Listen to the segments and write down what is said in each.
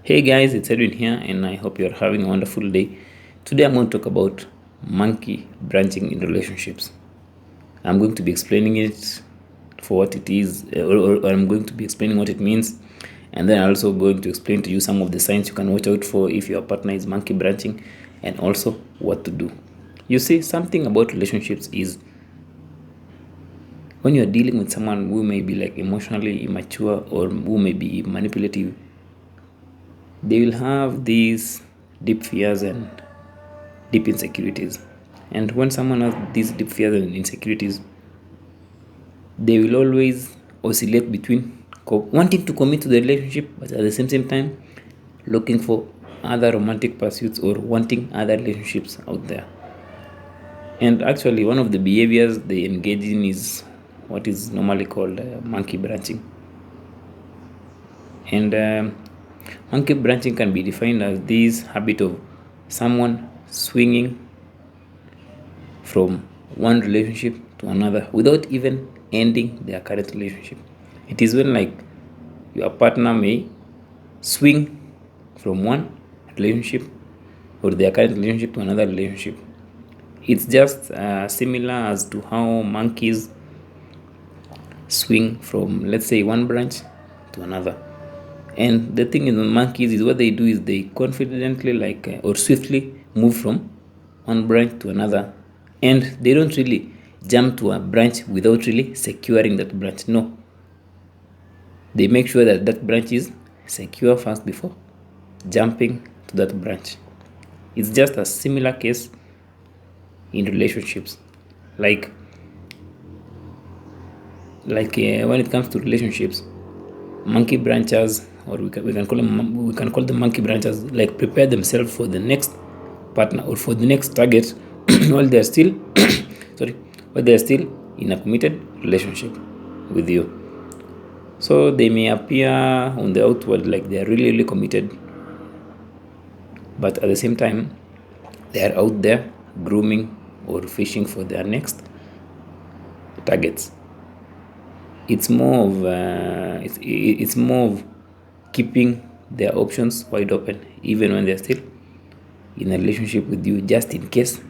Hey guys, it's Edwin here, and I hope you're having a wonderful day. Today I'm going to talk about monkey branching in relationships. I'm going to be explaining it for what it is, or I'm going to be explaining what it means, and then I'm also going to explain to you some of the signs you can watch out for if your partner is monkey branching, and also what to do. You see, something about relationships is when you're dealing with someone who may be like emotionally immature or who may be manipulative, they will have these deep fears and deep insecurities. And when someone has these deep fears and insecurities, they will always oscillate between wanting to commit to the relationship, but at the same time, looking for other romantic pursuits or wanting other relationships out there. And actually, one of the behaviors they engage in is what is normally called monkey branching. And monkey branching can be defined as this habit of someone swinging from one relationship to another without even ending their current relationship. It is when like your partner may swing from one relationship or their current relationship to another relationship. It's just similar as to how monkeys swing from, let's say, one branch to another. And the thing in the monkeys is what they do is they confidently or swiftly move from one branch to another, and they don't really jump to a branch without really securing that branch. No, they make sure that that branch is secure first before jumping to that branch. It's just a similar case in relationships, like when it comes to relationships, monkey branchers, or we can call them monkey branchers, like prepare themselves for the next partner or for the next target while they're still sorry while they're still in a committed relationship with you. So they may appear on the outward like they're really committed, but at the same time they are out there grooming or fishing for their next targets. It's more of it's more of keeping their options wide open even when they're still in a relationship with you, just in case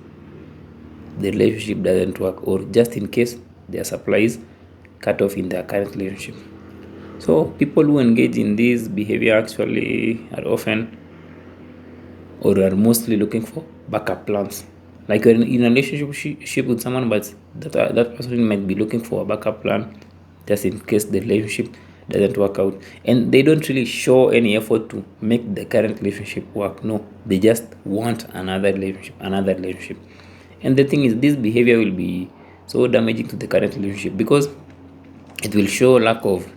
the relationship doesn't work, or just in case their supply is cut off in their current relationship. So people who engage in this behavior actually are often or are mostly looking for backup plans. Like you're in a relationship with someone, but that person might be looking for a backup plan just in case the relationship doesn't work out. And they don't really show any effort to make the current relationship work. No, they just want another relationship. And the thing is, this behavior will be so damaging to the current relationship because it will show lack of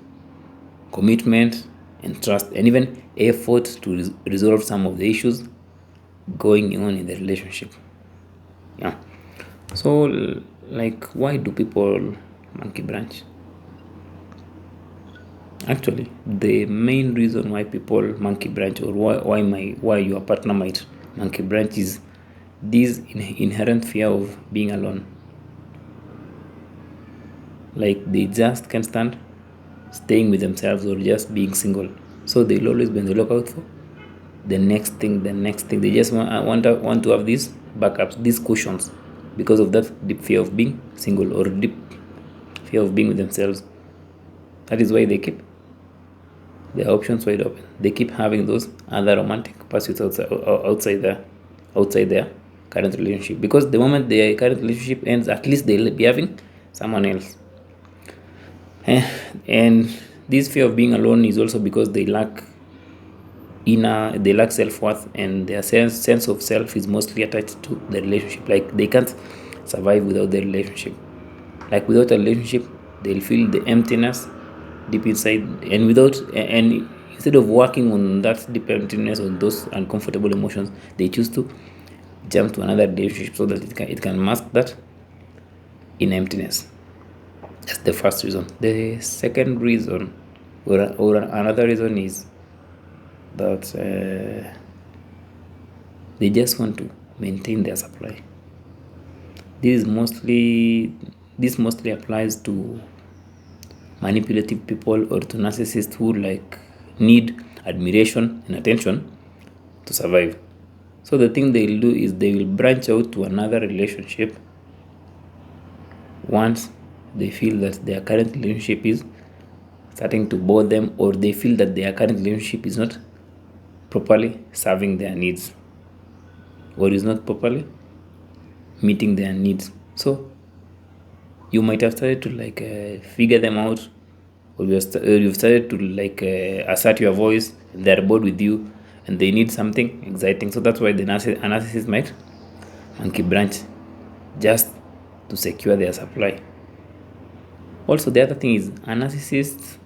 commitment and trust and even effort to resolve some of the issues going on in the relationship. Yeah. So, like, why do people monkey branch? Actually, the main reason why people monkey branch, or why your partner might monkey branch, is this inherent fear of being alone. Like they just can't stand staying with themselves or just being single, so they'll always be on the lookout for the next thing. They just want to have these backups, these cushions, because of that deep fear of being single or deep fear of being with themselves. That is why they keep their options wide open. They keep having those other romantic pursuits outside their current relationship, because the moment their current relationship ends, at least they'll be having someone else. And this fear of being alone is also because they lack self-worth, and their sense of self is mostly attached to the relationship. Like they can't survive without the relationship. Like without a relationship, they'll feel the emptiness deep inside, and instead of working on that deep emptiness or those uncomfortable emotions, they choose to jump to another relationship so that it can mask that in emptiness. That's the first reason. The second reason, or another reason, is that they just want to maintain their supply. This mostly applies to manipulative people or to narcissists who like need admiration, and attention to survive. So the thing they'll do is they will branch out to another relationship once they feel that their current relationship is starting to bore them, or they feel that their current relationship is not properly serving their needs or is not properly meeting their needs. So you might have started to figure them out, or you've started to assert your voice, and they're bored with you and they need something exciting. So that's why a narcissist might monkey branch just to secure their supply. Also, the other thing is a narcissist,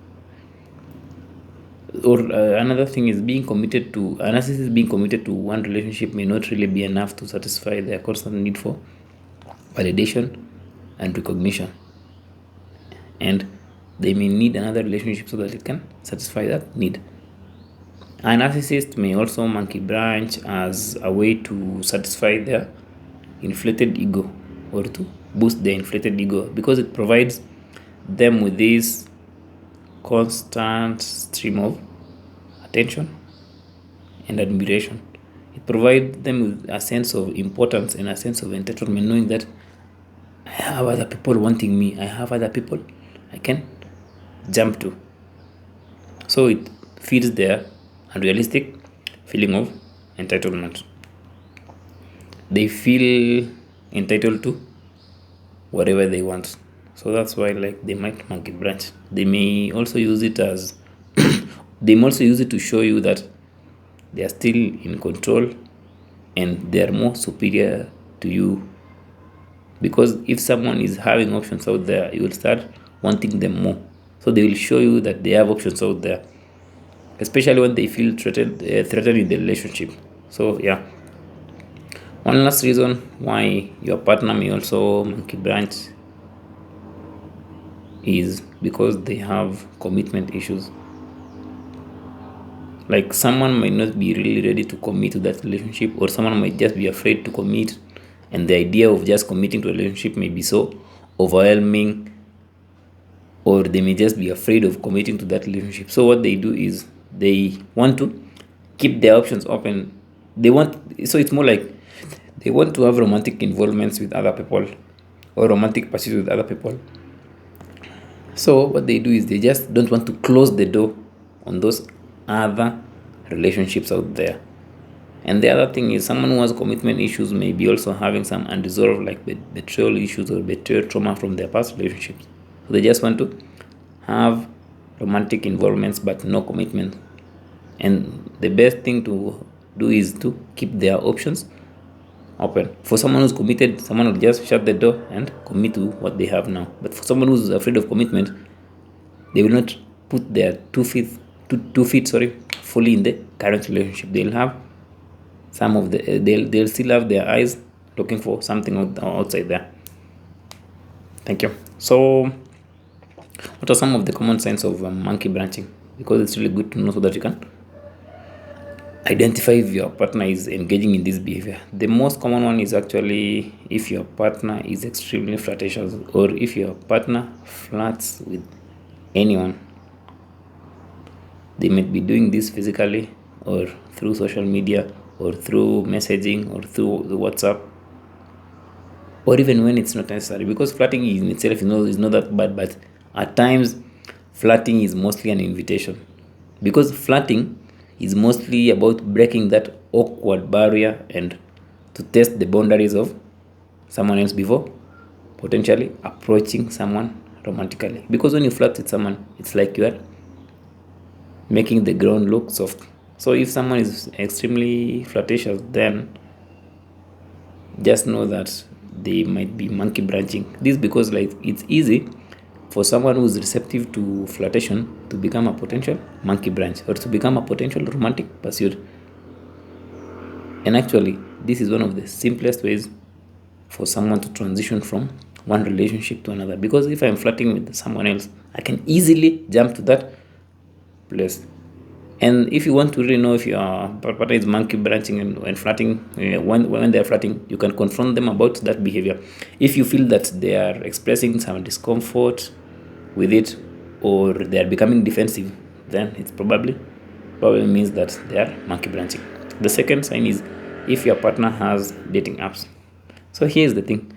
or another thing is being committed to a narcissist being committed to one relationship may not really be enough to satisfy their constant need for validation and recognition, and they may need another relationship so that it can satisfy that need. A narcissist may also monkey branch as a way to satisfy their inflated ego, or to boost their inflated ego, because it provides them with this constant stream of attention and admiration. It provides them with a sense of importance and a sense of entitlement, knowing that I have other people wanting me, I have other people I can jump to. So it feeds their unrealistic feeling of entitlement. They feel entitled to whatever they want. So that's why they might monkey branch. They may also use it as they may also use it to show you that they are still in control and they are more superior to you. Because if someone is having options out there, you will start wanting them more. So they will show you that they have options out there, especially when they feel threatened in the relationship. So yeah, one last reason why your partner may also monkey branch is because they have commitment issues. Like someone might not be really ready to commit to that relationship, or someone might just be afraid to commit, and the idea of just committing to a relationship may be so overwhelming, or they may just be afraid of committing to that relationship. So what they do is they want to keep their options open. It's more like they want to have romantic involvements with other people, or romantic pursuits with other people. So what they do is they just don't want to close the door on those other relationships out there. And the other thing is, someone who has commitment issues may be also having some unresolved betrayal issues or betrayal trauma from their past relationships. So they just want to have romantic involvements but no commitment. And the best thing to do is to keep their options open. For someone who's committed, someone will just shut the door and commit to what they have now. But for someone who's afraid of commitment, they will not put their two feet fully in the current relationship. They'll have they'll still have their eyes looking for something outside there. Thank you. So what are some of the common signs of monkey branching? Because it's really good to know so that you can identify if your partner is engaging in this behavior. The most common one is actually if your partner is extremely flirtatious, or if your partner flirts with anyone. They might be doing this physically, or through social media, or through messaging, or through the WhatsApp, or even when it's not necessary. Because flirting in itself is not that bad, but at times flirting is mostly an invitation. Because flirting is mostly about breaking that awkward barrier and to test the boundaries of someone else before potentially approaching someone romantically. Because when you flirt with someone, it's like you are making the ground look soft. So if someone is extremely flirtatious, then just know that they might be monkey branching. This because it's easy for someone who is receptive to flirtation to become a potential monkey branch, or to become a potential romantic pursuit. And actually, this is one of the simplest ways for someone to transition from one relationship to another. Because if I'm flirting with someone else, I can easily jump to that place. And if you want to really know if your partner is monkey branching and flirting, when they're flirting, you can confront them about that behavior. If you feel that they are expressing some discomfort with it, or they are becoming defensive, then it's probably probably means that they are monkey branching. The second sign is if your partner has dating apps. So here's the thing: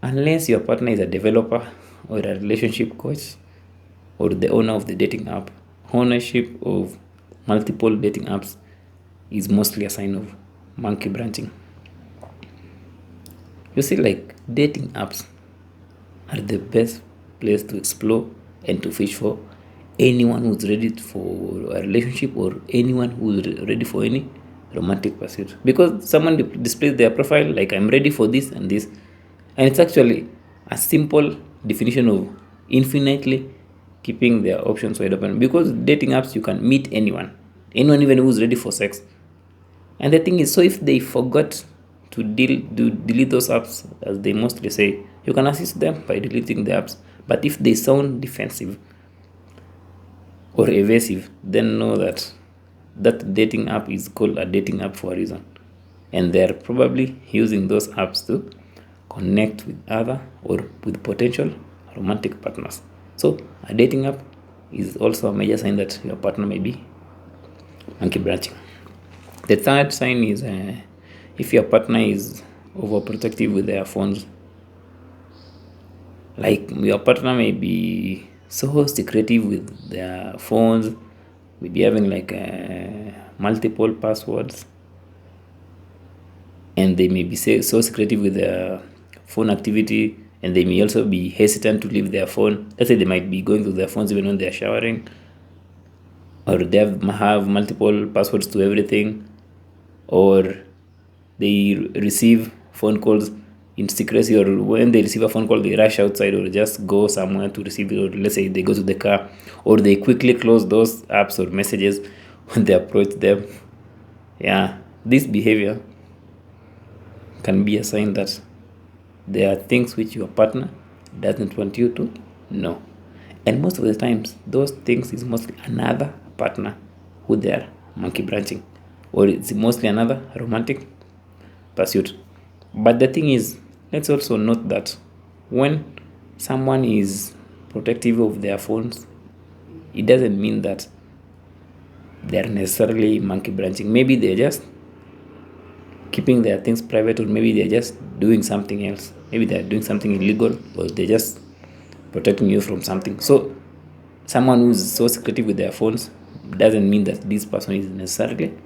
unless your partner is a developer or a relationship coach or the owner of the dating app, ownership of multiple dating apps is mostly a sign of monkey branching. You see, like, dating apps are the best place to explore and to fish for anyone who's ready for a relationship or anyone who's ready for any romantic pursuit, because someone displays their profile like, I'm ready for this and this, and it's actually a simple definition of infinitely keeping their options wide open, because dating apps you can meet anyone even who's ready for sex. And the thing is, so if they forgot to delete those apps, as they mostly say, you can assist them by deleting the apps. But if they sound defensive or evasive, then know that that dating app is called a dating app for a reason. And they're probably using those apps to connect with other or with potential romantic partners. So a dating app is also a major sign that your partner may be monkey branching. The third sign is if your partner is overprotective with their phones. Like, your partner may be so secretive with their phones, maybe having like multiple passwords, and they may be so secretive with their phone activity, and they may also be hesitant to leave their phone. Let's say they might be going to their phones even when they're showering, or they have multiple passwords to everything, or they receive phone calls in secrecy, or when they receive a phone call they rush outside or just go somewhere to receive it, or let's say they go to the car, or they quickly close those apps or messages when they approach them. Yeah, this behavior can be a sign that there are things which your partner doesn't want you to know, and most of the times those things is mostly another partner who they are monkey branching, or it's mostly another romantic pursuit. But the thing is, let's also note that when someone is protective of their phones, it doesn't mean that they're necessarily monkey branching. Maybe they're just keeping their things private, or maybe they're just doing something else. Maybe they're doing something illegal, or they're just protecting you from something. So someone who's so secretive with their phones doesn't mean that this person is necessarily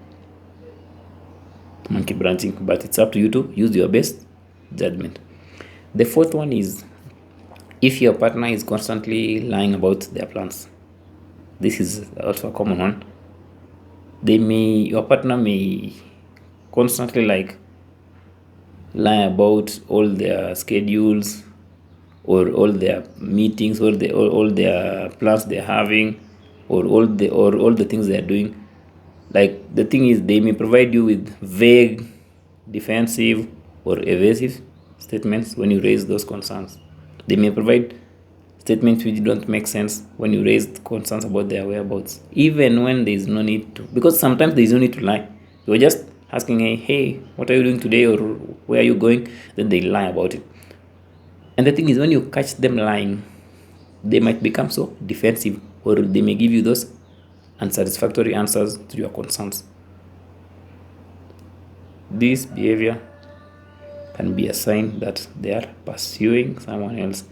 monkey branching, but it's up to you to use your best judgment. The fourth one is if your partner is constantly lying about their plans. This is also a common one. Your partner may constantly lie about all their schedules, or all their meetings, or all their plans they're having, or all the things they're doing. Like, the thing is, they may provide you with vague, defensive, or evasive statements when you raise those concerns. They may provide statements which don't make sense when you raise concerns about their whereabouts, even when there is no need to. Because sometimes there is no need to lie. You're just asking, hey, what are you doing today, or where are you going? Then they lie about it. And the thing is, when you catch them lying, they might become so defensive, or they may give you those unsatisfactory answers to your concerns. This behavior can be a sign that they are pursuing someone else,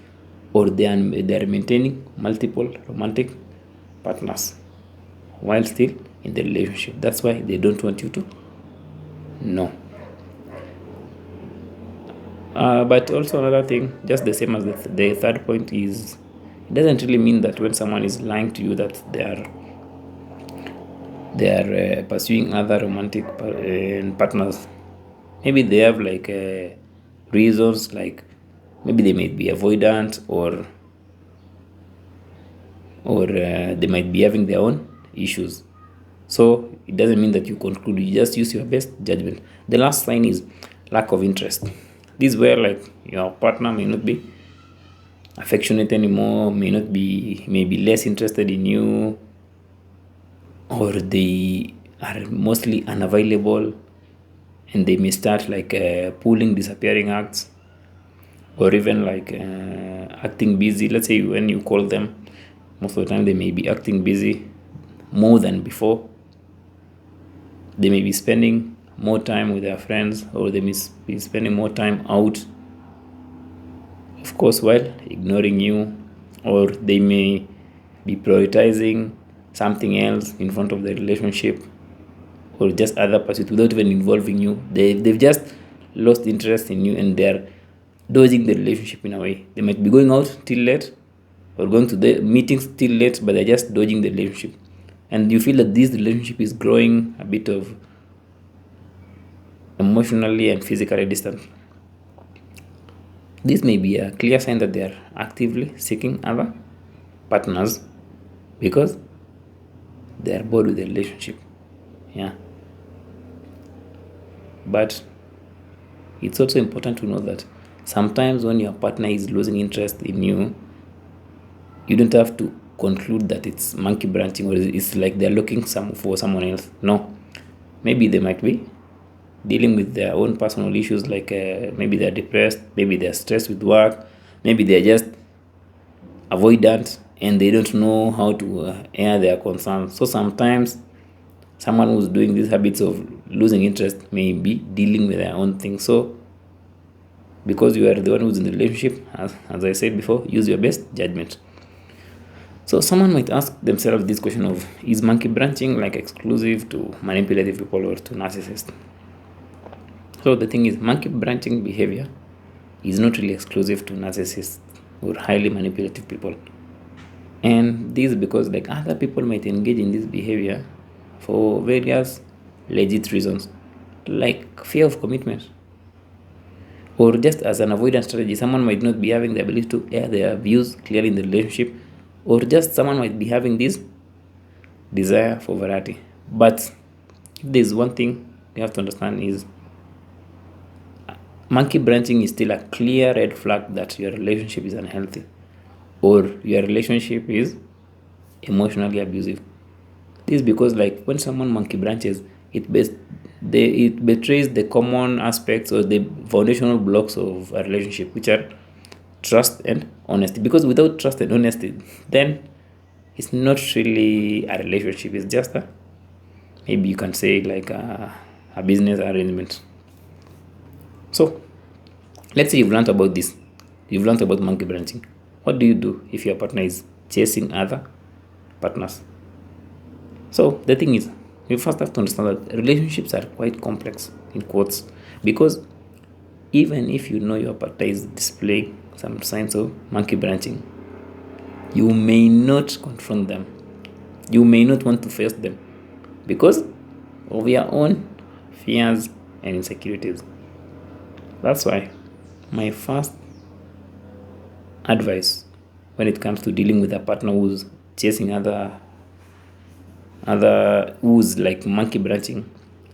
or they are maintaining multiple romantic partners while still in the relationship. That's why they don't want you to know. But also another thing, just the same as the third point, is it doesn't really mean that when someone is lying to you that they are pursuing other romantic partners. Maybe they have reasons, like maybe they might be avoidant, or they might be having their own issues. So it doesn't mean that you conclude. You just use your best judgment. The last sign is lack of interest. This is where your partner may not be affectionate anymore, may be less interested in you, or they are mostly unavailable, and they may start pulling disappearing acts, or even acting busy. Let's say when you call them, most of the time they may be acting busy more than before, They may be spending more time with their friends, or they may be spending more time out, of course, while ignoring you, or they may be prioritizing something else in front of the relationship, or just other pursuits without even involving you. They've just lost interest in you, and they're dodging the relationship in a way. They might be going out till late or going to the meetings till late, but they're just dodging the relationship. And you feel that this relationship is growing a bit of emotionally and physically distant. This may be a clear sign that they are actively seeking other partners because they are bored with the relationship. Yeah. But it's also important to know that sometimes when your partner is losing interest in you, you don't have to conclude that it's monkey branching or it's like they're looking for someone else. No. Maybe they might be dealing with their own personal issues, like maybe they're depressed, maybe they're stressed with work, maybe they're just avoidant and they don't know how to air their concerns. So sometimes someone who's doing these habits of losing interest may be dealing with their own things. So because you are the one who's in the relationship, as I said before, use your best judgment. So someone might ask themselves this question of, is monkey branching like exclusive to manipulative people or to narcissists? So the thing is, monkey branching behavior is not really exclusive to narcissists or highly manipulative people. And this is because like other people might engage in this behavior for various legit reasons, like fear of commitment, or just as an avoidance strategy. Someone might not be having the ability to air their views clearly in the relationship, or just someone might be having this desire for variety. But if there's one thing you have to understand is monkey branching is still a clear red flag that your relationship is unhealthy or your relationship is emotionally abusive. This is because like when someone monkey branches, it betrays the common aspects or the foundational blocks of a relationship, which are trust and honesty. Because without trust and honesty, then it's not really a relationship. It's just maybe you can say like a business arrangement. So let's say you've learned about this. You've learned about monkey branching. What do you do if your partner is chasing other partners? So the thing is, you first have to understand that relationships are quite complex, in quotes, because even if you know your partner is displaying some signs of monkey branching, you may not confront them. You may not want to face them because of your own fears and insecurities. That's why my first advice when it comes to dealing with a partner who's chasing other who's like monkey branching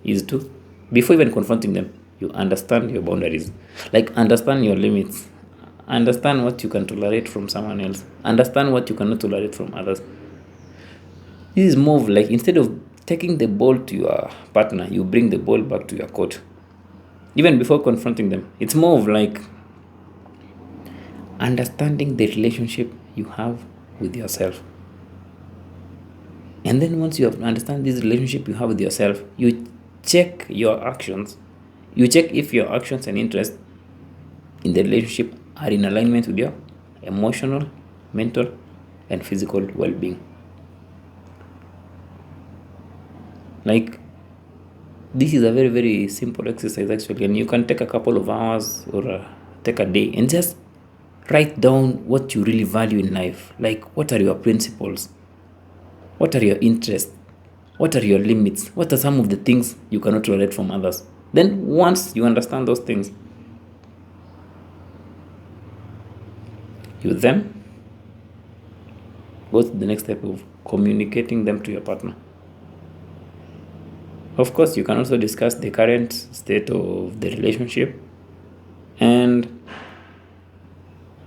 is to, before even confronting them, you understand your boundaries. Like understand your limits. Understand what you can tolerate from someone else. Understand what you cannot tolerate from others. This is more of like, instead of taking the ball to your partner, you bring the ball back to your court. Even before confronting them, it's more of like understanding the relationship you have with yourself. And then once you have understand this relationship you have with yourself, you check your actions. You check if your actions and interests in the relationship are in alignment with your emotional, mental, and physical well-being. Like, this is a very, very simple exercise actually, and you can take a couple of hours or take a day and just write down what you really value in life. Like, what are your principles? What are your interests? What are your limits? What are some of the things you cannot tolerate from others? Then once you understand those things, you then go to the next step of communicating them to your partner. Of course, you can also discuss the current state of the relationship, and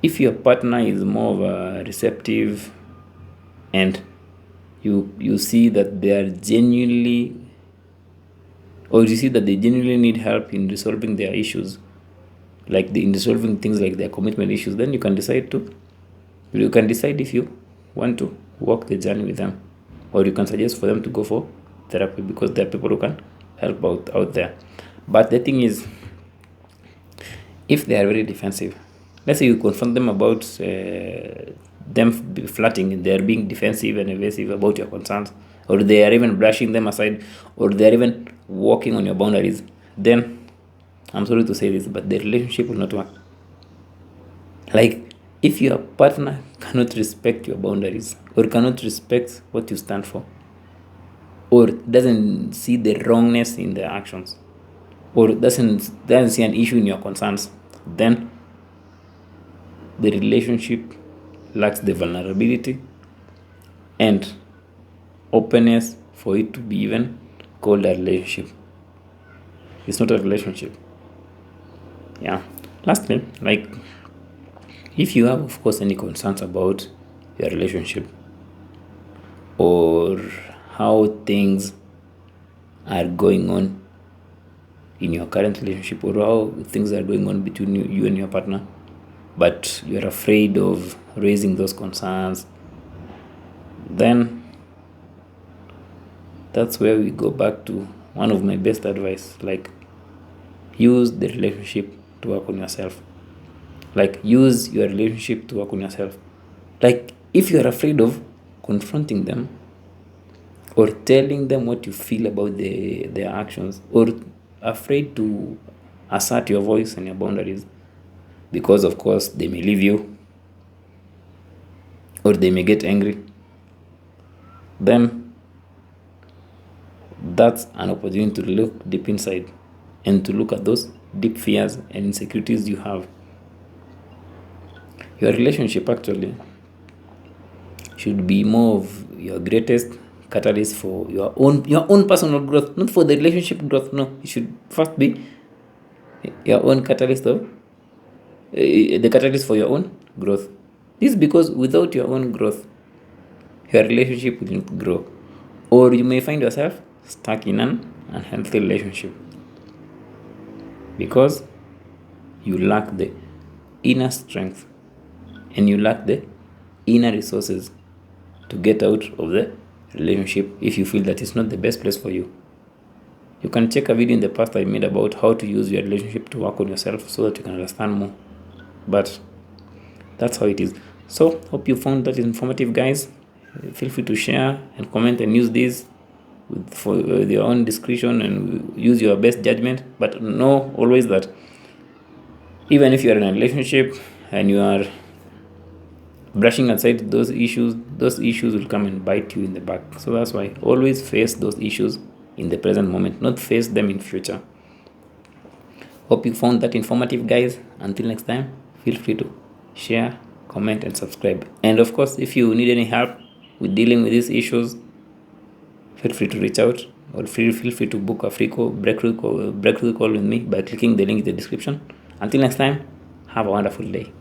if your partner is more of a receptive and you see that they are genuinely, or you see that they genuinely need help in resolving their issues, like in resolving things like their commitment issues, then you can decide if you want to walk the journey with them, or you can suggest for them to go for therapy, because there are people who can help out there. But the thing is, if they are very defensive, let's say you confront them about them flirting, they are being defensive and evasive about your concerns, or they are even brushing them aside, or they are even walking on your boundaries, then I'm sorry to say this, but the relationship will not work. Like, if your partner cannot respect your boundaries, or cannot respect what you stand for, or doesn't see the wrongness in their actions, or doesn't see an issue in your concerns, then the relationship lacks the vulnerability and openness for it to be even called a relationship. It's not a relationship. Yeah. Lastly, like, if you have, of course, any concerns about your relationship, or how things are going on in your current relationship, or how things are going on between you and your partner, but you're afraid of raising those concerns, then that's where we go back to one of my best advice. Like, use the relationship to work on yourself. Like, use your relationship to work on yourself. Like, if you're afraid of confronting them or telling them what you feel about their actions, or afraid to assert your voice and your boundaries, because of course they may leave you or they may get angry, then that's an opportunity to look deep inside and to look at those deep fears and insecurities you have. Your relationship actually should be more of your greatest catalyst for your own personal growth, not for the relationship growth. No, it should first be your own catalyst of the catalyst for your own growth. This is because without your own growth, your relationship will not grow, or you may find yourself stuck in an unhealthy relationship because you lack the inner strength and you lack the inner resources to get out of the relationship if you feel that it's not the best place for you. You can check a video in the past I made about how to use your relationship to work on yourself so that you can understand more. But that's how it is. So hope you found that informative, guys. Feel free to share and comment and use this for your own discretion and use your best judgment. But know always that even if you are in a relationship and you are brushing aside those issues will come and bite you in the back. So that's why always face those issues in the present moment, not face them in future. Hope you found that informative, guys. Until next time, feel free to share, comment, and subscribe. And of course, if you need any help with dealing with these issues, feel free to reach out, or feel free to book a free breakthrough call with me by clicking the link in the description. Until next time, have a wonderful day.